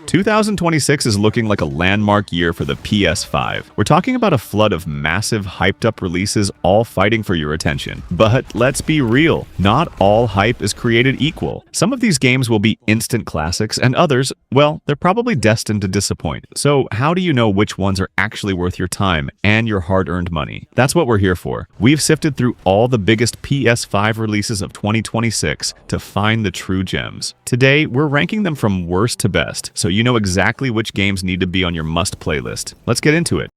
2026 is looking like a landmark year for the PS5. We're talking about a flood of massive, hyped-up releases all fighting for your attention. But let's be real, not all hype is created equal. Some of these games will be instant classics, and others, well, they're probably destined to disappoint. So how do you know which ones are actually worth your time and your hard-earned money? That's what we're here for. We've sifted through all the biggest PS5 releases of 2026 to find the true gems. Today, we're ranking them from worst to best, so you know exactly which games need to be on your must playlist. Let's get into it.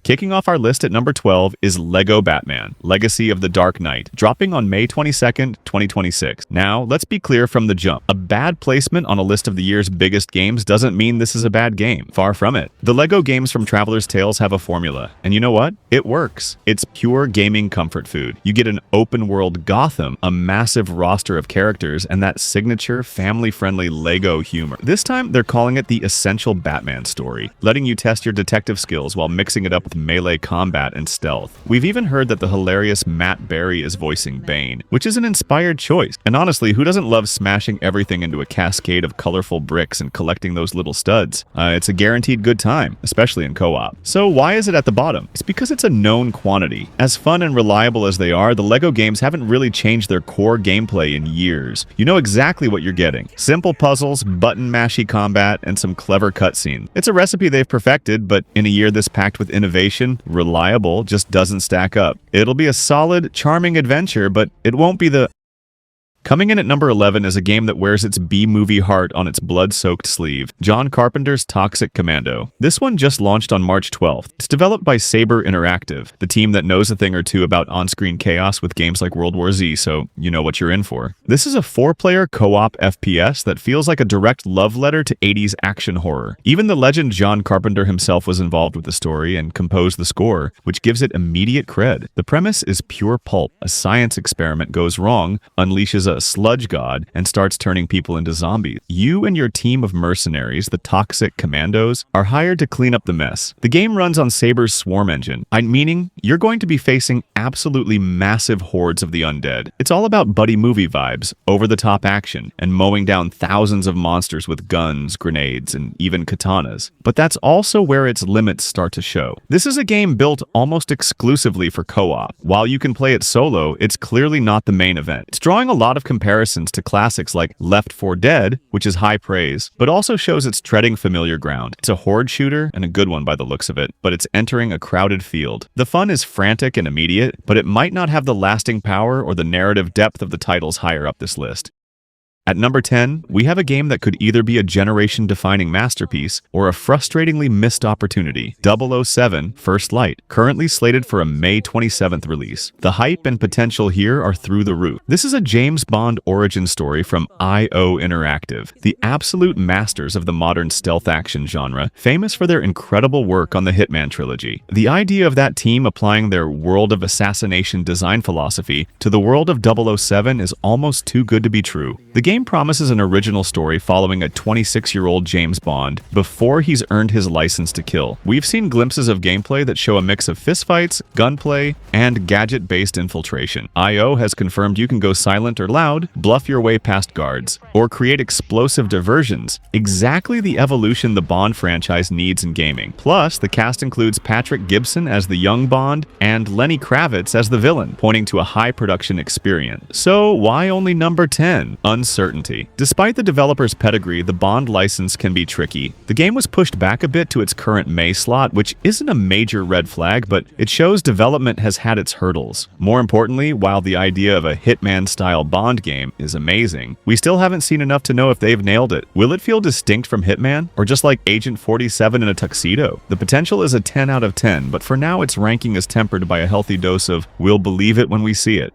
Kicking off our list at number 12 is LEGO Batman: Legacy of the Dark Knight, dropping on May 22nd, 2026. Now, let's be clear from the jump. A bad placement on a list of the year's biggest games doesn't mean this is a bad game. Far from it. The LEGO games from Traveler's Tales have a formula, and you know what? It works. It's pure gaming comfort food. You get an open-world Gotham, a massive roster of characters, and that signature family-friendly LEGO humor. This time, they're calling it the Essential Batman Story, letting you test your detective skills while mixing it up with melee combat and stealth. We've even heard that the hilarious Matt Berry is voicing Bane, which is an inspired choice. And honestly, who doesn't love smashing everything into a cascade of colorful bricks and collecting those little studs? It's a guaranteed good time, especially in co-op. So why is it at the bottom? It's because it's a known quantity. As fun and reliable as they are, the LEGO games haven't really changed their core gameplay in years. You know exactly what you're getting. Simple puzzles, button-mashy combat, and some clever cutscenes. It's a recipe they've perfected, but in a year this packed with innovation, reliable just doesn't stack up. It'll be a solid, charming adventure, but it won't be the... Coming in at number 11 is a game that wears its B-movie heart on its blood-soaked sleeve, John Carpenter's Toxic Commando. This one just launched on March 12th. It's developed by Saber Interactive, the team that knows a thing or two about on-screen chaos with games like World War Z, so you know what you're in for. This is a 4-player co-op FPS that feels like a direct love letter to 80s action horror. Even the legend John Carpenter himself was involved with the story and composed the score, which gives it immediate cred. The premise is pure pulp. A science experiment goes wrong, unleashes a sludge god, and starts turning people into zombies. You and your team of mercenaries, the Toxic Commandos, are hired to clean up the mess. The game runs on Saber's Swarm engine, meaning you're going to be facing absolutely massive hordes of the undead. It's all about buddy movie vibes, over-the-top action, and mowing down thousands of monsters with guns, grenades, and even katanas. But that's also where its limits start to show. This is a game built almost exclusively for co-op. While you can play it solo, it's clearly not the main event. It's drawing a lot of comparisons to classics like Left 4 Dead, which is high praise, but also shows it's treading familiar ground. It's a horde shooter, and a good one by the looks of it, but it's entering a crowded field. The fun is frantic and immediate, but it might not have the lasting power or the narrative depth of the titles higher up this list. At number 10, we have a game that could either be a generation-defining masterpiece or a frustratingly missed opportunity, 007 First Light, currently slated for a May 27th release. The hype and potential here are through the roof. This is a James Bond origin story from IO Interactive, the absolute masters of the modern stealth action genre, famous for their incredible work on the Hitman trilogy. The idea of that team applying their world of assassination design philosophy to the world of 007 is almost too good to be true. The game promises an original story following a 26-year-old James Bond before he's earned his license to kill. We've seen glimpses of gameplay that show a mix of fistfights, gunplay, and gadget-based infiltration. IO has confirmed you can go silent or loud, bluff your way past guards, or create explosive diversions, exactly the evolution the Bond franchise needs in gaming. Plus, the cast includes Patrick Gibson as the young Bond and Lenny Kravitz as the villain, pointing to a high-production experience. So why only number 10? Uncertainty. Despite the developer's pedigree, the Bond license can be tricky. The game was pushed back a bit to its current May slot, which isn't a major red flag, but it shows development has had its hurdles. More importantly, while the idea of a Hitman-style Bond game is amazing, we still haven't seen enough to know if they've nailed it. Will it feel distinct from Hitman, or just like Agent 47 in a tuxedo? The potential is a 10 out of 10, but for now its ranking is tempered by a healthy dose of "we'll believe it when we see it."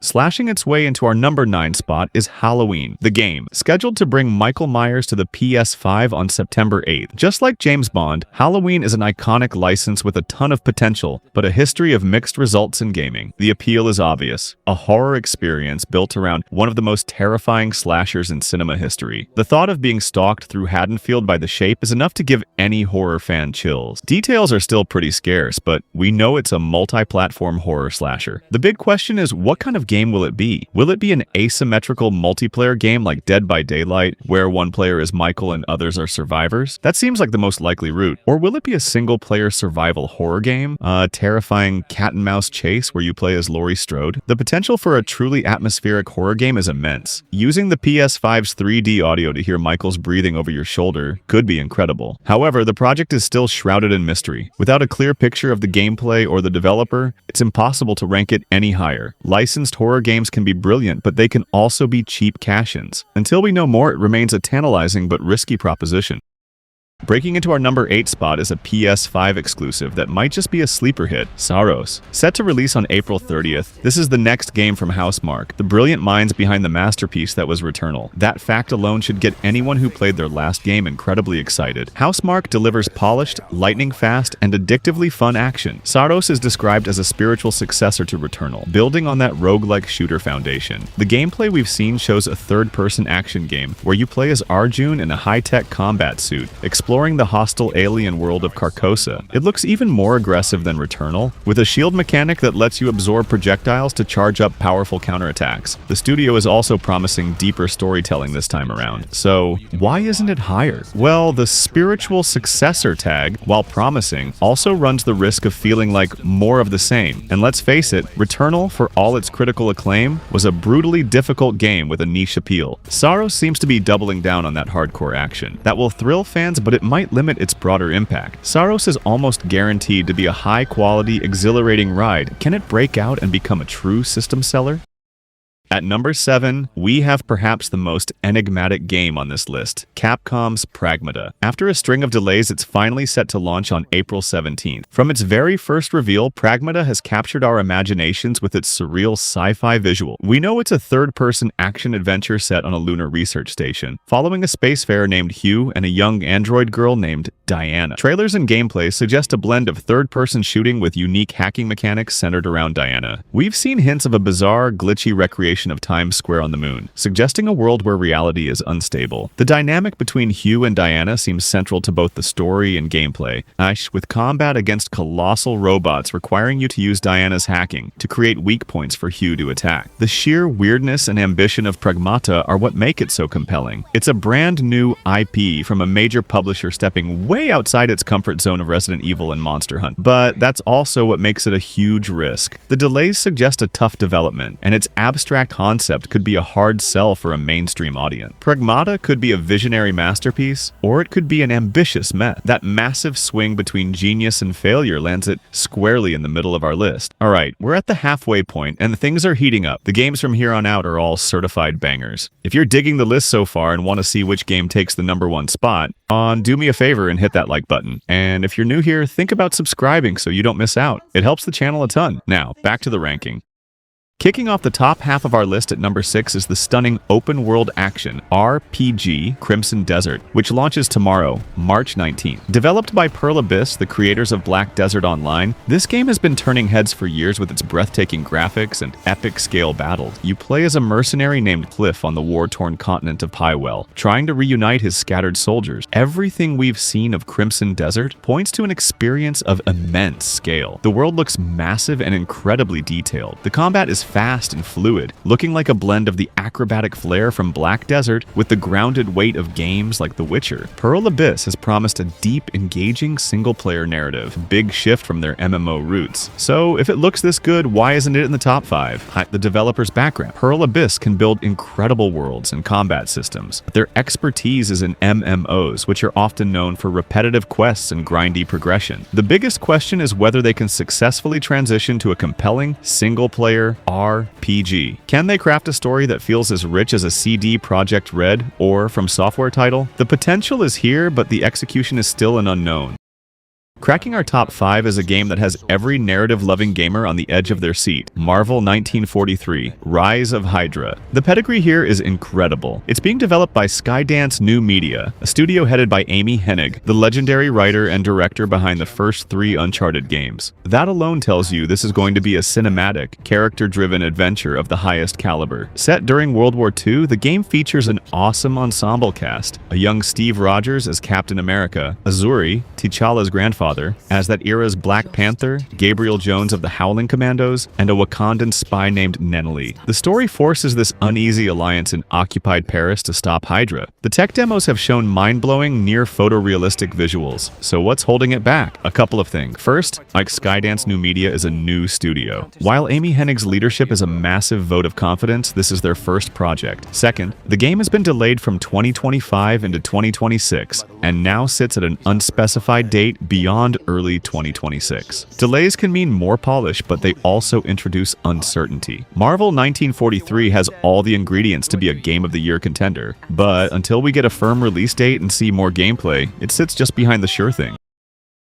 Slashing its way into our number 9 spot is Halloween, the game, scheduled to bring Michael Myers to the PS5 on September 8th. Just like James Bond, Halloween is an iconic license with a ton of potential, but a history of mixed results in gaming. The appeal is obvious, a horror experience built around one of the most terrifying slashers in cinema history. The thought of being stalked through Haddonfield by the Shape is enough to give any horror fan chills. Details are still pretty scarce, but we know it's a multi-platform horror slasher. The big question is, what kind of game will it be? Will it be an asymmetrical multiplayer game like Dead by Daylight, where one player is Michael and others are survivors? That seems like the most likely route. Or will it be a single-player survival horror game? A terrifying cat-and-mouse chase where you play as Laurie Strode? The potential for a truly atmospheric horror game is immense. Using the PS5's 3D audio to hear Michael's breathing over your shoulder could be incredible. However, the project is still shrouded in mystery. Without a clear picture of the gameplay or the developer, it's impossible to rank it any higher. Licensed horror games can be brilliant, but they can also be cheap cash-ins. Until we know more, it remains a tantalizing but risky proposition. Breaking into our number 8 spot is a PS5 exclusive that might just be a sleeper hit, Saros. Set to release on April 30th, this is the next game from Housemarque, the brilliant minds behind the masterpiece that was Returnal. That fact alone should get anyone who played their last game incredibly excited. Housemarque delivers polished, lightning-fast, and addictively fun action. Saros is described as a spiritual successor to Returnal, building on that roguelike shooter foundation. The gameplay we've seen shows a third-person action game where you play as Arjun in a high-tech combat suit, exploring the hostile alien world of Carcosa. It looks even more aggressive than Returnal, with a shield mechanic that lets you absorb projectiles to charge up powerful counterattacks. The studio is also promising deeper storytelling this time around. So, why isn't it higher? Well, the spiritual successor tag, while promising, also runs the risk of feeling like more of the same. And let's face it, Returnal, for all its critical acclaim, was a brutally difficult game with a niche appeal. Saros seems to be doubling down on that hardcore action. That will thrill fans, but it might limit its broader impact. Saros is almost guaranteed to be a high-quality, exhilarating ride. Can it break out and become a true system seller? At number 7, we have perhaps the most enigmatic game on this list, Capcom's Pragmata. After a string of delays, it's finally set to launch on April 17th. From its very first reveal, Pragmata has captured our imaginations with its surreal sci-fi visual. We know it's a third-person action-adventure set on a lunar research station, following a spacefarer named Hugh and a young android girl named Diana. Trailers and gameplay suggest a blend of third-person shooting with unique hacking mechanics centered around Diana. We've seen hints of a bizarre, glitchy recreation of Times Square on the moon, suggesting a world where reality is unstable. The dynamic between Hugh and Diana seems central to both the story and gameplay, with combat against colossal robots requiring you to use Diana's hacking to create weak points for Hugh to attack. The sheer weirdness and ambition of Pragmata are what make it so compelling. It's a brand new IP from a major publisher stepping way outside its comfort zone of Resident Evil and Monster Hunt, but that's also what makes it a huge risk. The delays suggest a tough development, and its abstract concept could be a hard sell for a mainstream audience. Pragmata could be a visionary masterpiece, or it could be an ambitious mess. That massive swing between genius and failure lands it squarely in the middle of our list. Alright, we're at the halfway point, and things are heating up. The games from here on out are all certified bangers. If you're digging the list so far and want to see which game takes the number 1 spot, do me a favor and hit that like button. And if you're new here, think about subscribing so you don't miss out. It helps the channel a ton. Now, back to the ranking. Kicking off the top half of our list at number 6 is the stunning open-world action RPG Crimson Desert, which launches tomorrow, March 19th. Developed by Pearl Abyss, the creators of Black Desert Online, this game has been turning heads for years with its breathtaking graphics and epic-scale battles. You play as a mercenary named Cliff on the war-torn continent of Pywell, trying to reunite his scattered soldiers. Everything we've seen of Crimson Desert points to an experience of immense scale. The world looks massive and incredibly detailed. The combat is fast and fluid, looking like a blend of the acrobatic flair from Black Desert with the grounded weight of games like The Witcher. Pearl Abyss has promised a deep, engaging single-player narrative, big shift from their MMO roots. So if it looks this good, why isn't it in the top 5? The developer's background. Pearl Abyss can build incredible worlds and combat systems, but their expertise is in MMOs, which are often known for repetitive quests and grindy progression. The biggest question is whether they can successfully transition to a compelling, single-player RPG. Can they craft a story that feels as rich as a CD Projekt Red or From Software title? The potential is here, but the execution is still an unknown. Cracking our top 5 is a game that has every narrative-loving gamer on the edge of their seat. Marvel 1943, Rise of Hydra. The pedigree here is incredible. It's being developed by Skydance New Media, a studio headed by Amy Hennig, the legendary writer and director behind the first 3 Uncharted games. That alone tells you this is going to be a cinematic, character-driven adventure of the highest caliber. Set during World War II, the game features an awesome ensemble cast. A young Steve Rogers as Captain America, Azuri, T'Challa's grandfather, grandfather, as that era's Black Panther, Gabriel Jones of the Howling Commandos, and a Wakandan spy named Nenali. The story forces this uneasy alliance in occupied Paris to stop Hydra. The tech demos have shown mind-blowing, near-photorealistic visuals. So what's holding it back? A couple of things. First, Skydance New Media is a new studio. While Amy Hennig's leadership is a massive vote of confidence, this is their first project. Second, the game has been delayed from 2025 into 2026, and now sits at an unspecified date beyond early 2026. Delays can mean more polish, but they also introduce uncertainty. Marvel 1943 has all the ingredients to be a Game of the Year contender, but until we get a firm release date and see more gameplay, it sits just behind the sure thing.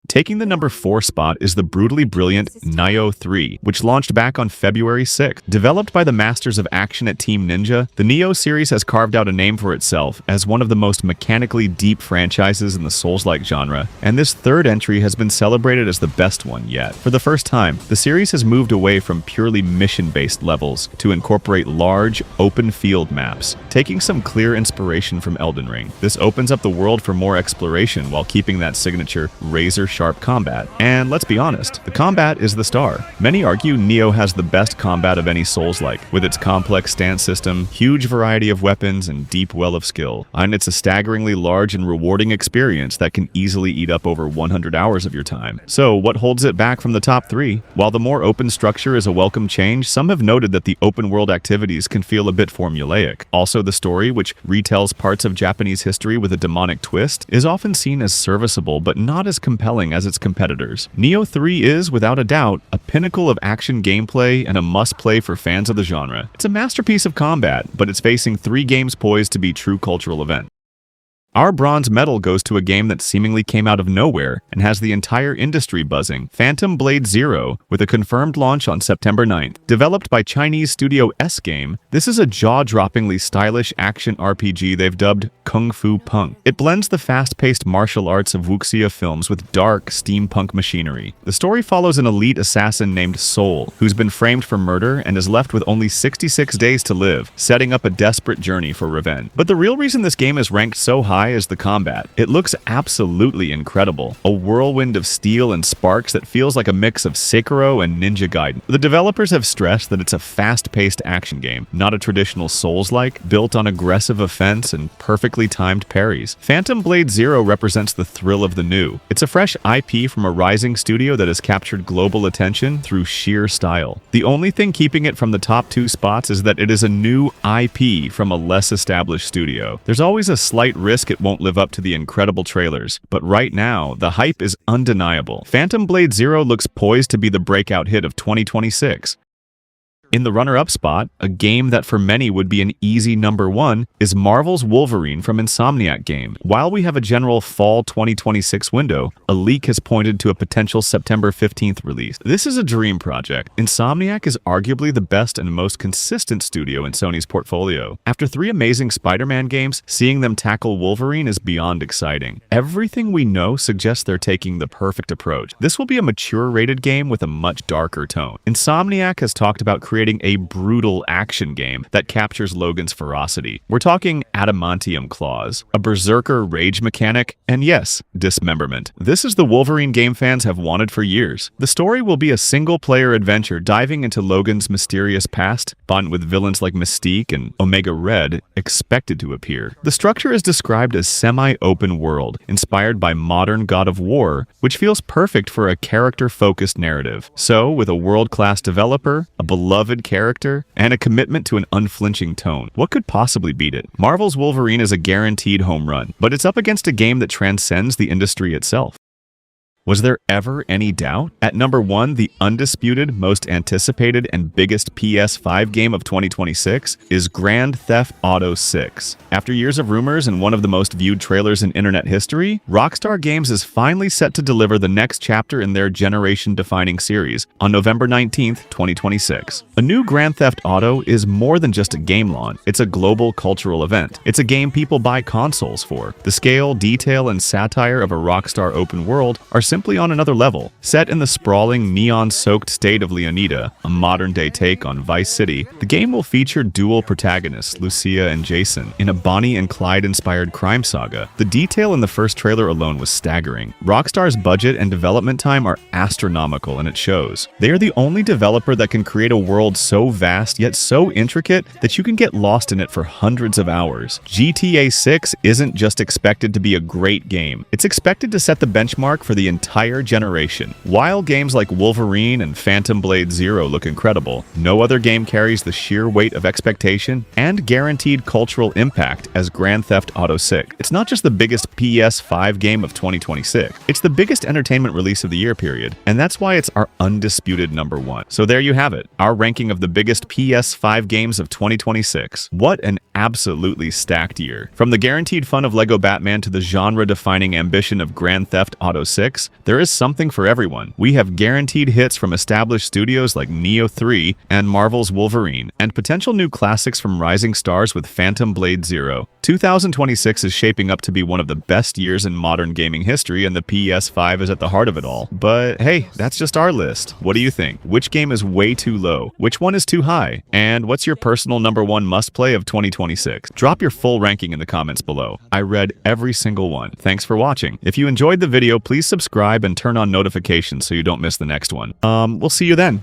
Taking the number 4 spot is the brutally brilliant Nioh 3, which launched back on February 6th. Developed by the masters of action at Team Ninja, the Nioh series has carved out a name for itself as one of the most mechanically deep franchises in the Souls-like genre, and this third entry has been celebrated as the best one yet. For the first time, the series has moved away from purely mission-based levels to incorporate large, open-field maps, taking some clear inspiration from Elden Ring. This opens up the world for more exploration while keeping that signature razor-sharp combat. And let's be honest, the combat is the star. Many argue Nioh has the best combat of any Souls-like, with its complex stance system, huge variety of weapons, and deep well of skill. And it's a staggeringly large and rewarding experience that can easily eat up over 100 hours of your time. So what holds it back from the top 3? While the more open structure is a welcome change, some have noted that the open world activities can feel a bit formulaic. Also, the story, which retells parts of Japanese history with a demonic twist, is often seen as serviceable but not as compelling as its competitors. Nioh 3 is, without a doubt, a pinnacle of action gameplay and a must-play for fans of the genre. It's a masterpiece of combat, but it's facing 3 games poised to be true cultural events. Our bronze medal goes to a game that seemingly came out of nowhere and has the entire industry buzzing, Phantom Blade Zero, with a confirmed launch on September 9th. Developed by Chinese studio S-Game, this is a jaw-droppingly stylish action RPG they've dubbed Kung Fu Punk. It blends the fast-paced martial arts of wuxia films with dark, steampunk machinery. The story follows an elite assassin named Soul, who's been framed for murder and is left with only 66 days to live, setting up a desperate journey for revenge. But the real reason this game is ranked so high is the combat. It looks absolutely incredible. A whirlwind of steel and sparks that feels like a mix of Sekiro and Ninja Gaiden. The developers have stressed that it's a fast-paced action game, not a traditional Souls-like, built on aggressive offense and perfectly timed parries. Phantom Blade Zero represents the thrill of the new. It's a fresh IP from a rising studio that has captured global attention through sheer style. The only thing keeping it from the top 2 spots is that it is a new IP from a less established studio. There's always a slight risk it won't live up to the incredible trailers, but right now, the hype is undeniable. Phantom Blade Zero looks poised to be the breakout hit of 2026. In the runner-up spot, a game that for many would be an easy number 1, is Marvel's Wolverine from Insomniac Game. While we have a general fall 2026 window, a leak has pointed to a potential September 15th release. This is a dream project. Insomniac is arguably the best and most consistent studio in Sony's portfolio. After 3 amazing Spider-Man games, seeing them tackle Wolverine is beyond exciting. Everything we know suggests they're taking the perfect approach. This will be a mature-rated game with a much darker tone. Insomniac has talked about creating a brutal action game that captures Logan's ferocity. We're talking adamantium claws, a berserker rage mechanic, and yes, dismemberment. This is the Wolverine game fans have wanted for years. The story will be a single-player adventure diving into Logan's mysterious past, fought with villains like Mystique and Omega Red expected to appear. The structure is described as semi-open world, inspired by modern God of War, which feels perfect for a character-focused narrative. So, with a world-class developer, a beloved character, and a commitment to an unflinching tone, what could possibly beat it? Marvel's Wolverine is a guaranteed home run, but it's up against a game that transcends the industry itself. Was there ever any doubt? At number 1, the undisputed, most anticipated, and biggest PS5 game of 2026 is Grand Theft Auto 6. After years of rumors and one of the most viewed trailers in internet history, Rockstar Games is finally set to deliver the next chapter in their generation-defining series on November 19th, 2026. A new Grand Theft Auto is more than just a game launch. It's a global cultural event. It's a game people buy consoles for. The scale, detail, and satire of a Rockstar open world are simply on another level. Set in the sprawling, neon-soaked state of Leonida, a modern-day take on Vice City, the game will feature dual protagonists, Lucia and Jason, in a Bonnie and Clyde-inspired crime saga. The detail in the first trailer alone was staggering. Rockstar's budget and development time are astronomical, and it shows. They are the only developer that can create a world so vast yet so intricate that you can get lost in it for hundreds of hours. GTA 6 isn't just expected to be a great game. It's expected to set the benchmark for the entire generation. While games like Wolverine and Phantom Blade Zero look incredible, no other game carries the sheer weight of expectation and guaranteed cultural impact as Grand Theft Auto 6. It's not just the biggest PS5 game of 2026, it's the biggest entertainment release of the year period, and that's why it's our undisputed number one. So there you have it, our ranking of the biggest PS5 games of 2026. What an absolutely stacked year. From the guaranteed fun of LEGO Batman to the genre-defining ambition of Grand Theft Auto 6, there is something for everyone. We have guaranteed hits from established studios like Nioh 3 and Marvel's Wolverine, and potential new classics from rising stars with Phantom Blade Zero. 2026 is shaping up to be one of the best years in modern gaming history, and the PS5 is at the heart of it all. But hey, that's just our list. What do you think? Which game is way too low? Which one is too high? And what's your personal number one must-play of 2026? Drop your full ranking in the comments below. I read every single one. Thanks for watching. If you enjoyed the video, please subscribe and turn on notifications so you don't miss the next one. We'll see you then.